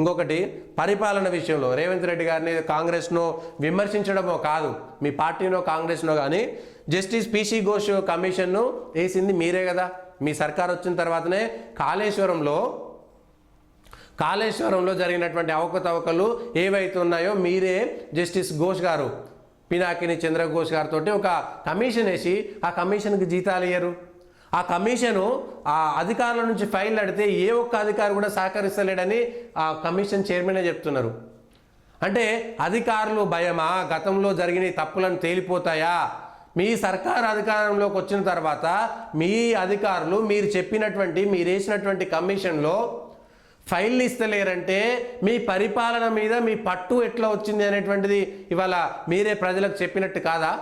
ఇంకొకటి పరిపాలన విషయంలో రేవంత్ రెడ్డి గారిని కాంగ్రెస్ను విమర్శించడమో కాదు, మీ పార్టీనో కాంగ్రెస్నో కానీ జస్టిస్ పిసి ఘోష్ కమిషన్ను వేసింది మీరే కదా. మీ సర్కార్ వచ్చిన తర్వాతనే కాళేశ్వరంలో జరిగినటువంటి అవకతవకలు ఏవైతే ఉన్నాయో మీరే జస్టిస్ ఘోష్ గారు పినాకిని చంద్ర ఘోష్ గారితో ఒక కమిషన్ వేసి ఆ కమిషన్కి జీతాలు ఇయ్యరు. ఆ కమిషను ఆ అధికారుల నుంచి ఫైల్ అడితే ఏ ఒక్క అధికారి కూడా సహకరిస్తలేడని ఆ కమిషన్ చైర్మనే చెప్తున్నారు. అంటే అధికారులు భయమా? గతంలో జరిగిన తప్పులను తేలిపోతాయా? మీ సర్కారు అధికారంలోకి వచ్చిన తర్వాత మీ అధికారులు మీరు వేసినటువంటి కమిషన్లో ఫైల్ ఇస్తలేరంటే మీ పరిపాలన మీద మీ పట్టు ఎట్లా వచ్చింది అనేటువంటిది ఇవాళ మీరే ప్రజలకు చెప్పినట్టు కాదా?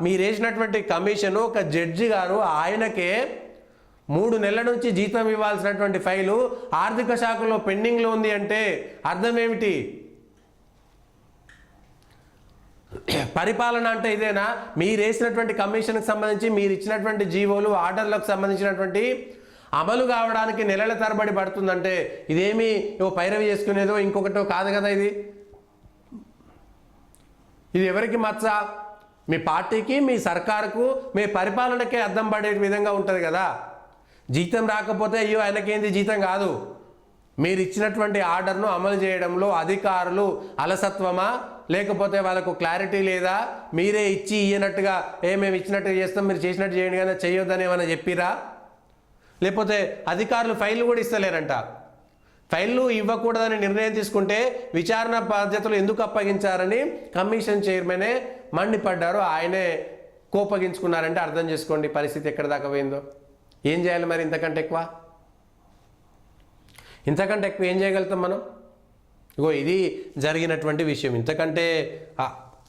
మీరేసినటువంటి కమిషను ఒక జడ్జి గారు ఆయనకే 3 నెలల నుంచి జీతం ఇవ్వాల్సినటువంటి ఫైలు ఆర్థిక శాఖలో పెండింగ్లో ఉంది అంటే అర్థం ఏమిటి? పరిపాలన అంటే ఇదేనా? మీరేసినటువంటి కమిషన్కి సంబంధించి మీరు ఇచ్చినటువంటి జీవోలు ఆర్డర్లకు సంబంధించినటువంటి అమలు కావడానికి నెలల తరబడి పడుతుందంటే ఇదేమి పైరవి చేసుకునేదో ఇంకొకటో కాదు కదా. ఇది ఎవరికి మచ్చ? మీ పార్టీకి, మీ సర్కారుకు, మీ పరిపాలనకే అద్దం పడే విధంగా ఉంటుంది కదా. జీతం రాకపోతే అయ్యో ఆయనకేంది జీతం కాదు, మీరు ఇచ్చినటువంటి ఆర్డర్ను అమలు చేయడంలో అధికారులు అలసత్వమా, లేకపోతే వాళ్ళకు క్లారిటీ లేదా, మీరే ఇచ్చి ఇయ్యనట్టుగా మేము ఇచ్చినట్టుగా చేస్తాం మీరు చేసినట్టు చేయండి కదా చేయొద్దని ఏమైనా చెప్పిరా? లేకపోతే అధికారులు ఫైళ్ళు కూడా ఇస్తలేరంట. ఫైళ్ళు ఇవ్వకూడదని నిర్ణయం తీసుకుంటే విచారణ బాధ్యతలు ఎందుకు అప్పగించారని కమిషన్ చైర్మనే మండిపడ్డారు. ఆయనే కోపగించుకున్నారంటే అర్థం చేసుకోండి పరిస్థితి ఎక్కడ దాకా పోయిందో. ఏం చేయాలి మరి? ఇంతకంటే ఎక్కువ ఏం చేయగలుగుతాం మనం? ఇది జరిగినటువంటి విషయం. ఇంతకంటే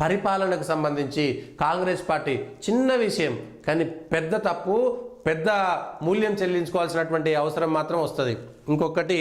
పరిపాలనకు సంబంధించి కాంగ్రెస్ పార్టీ చిన్న విషయం కానీ పెద్ద తప్పు, పెద్ద మూల్యం చెల్లించుకోవాల్సినటువంటి అవసరం మాత్రం వస్తుంది. ఇంకొకటి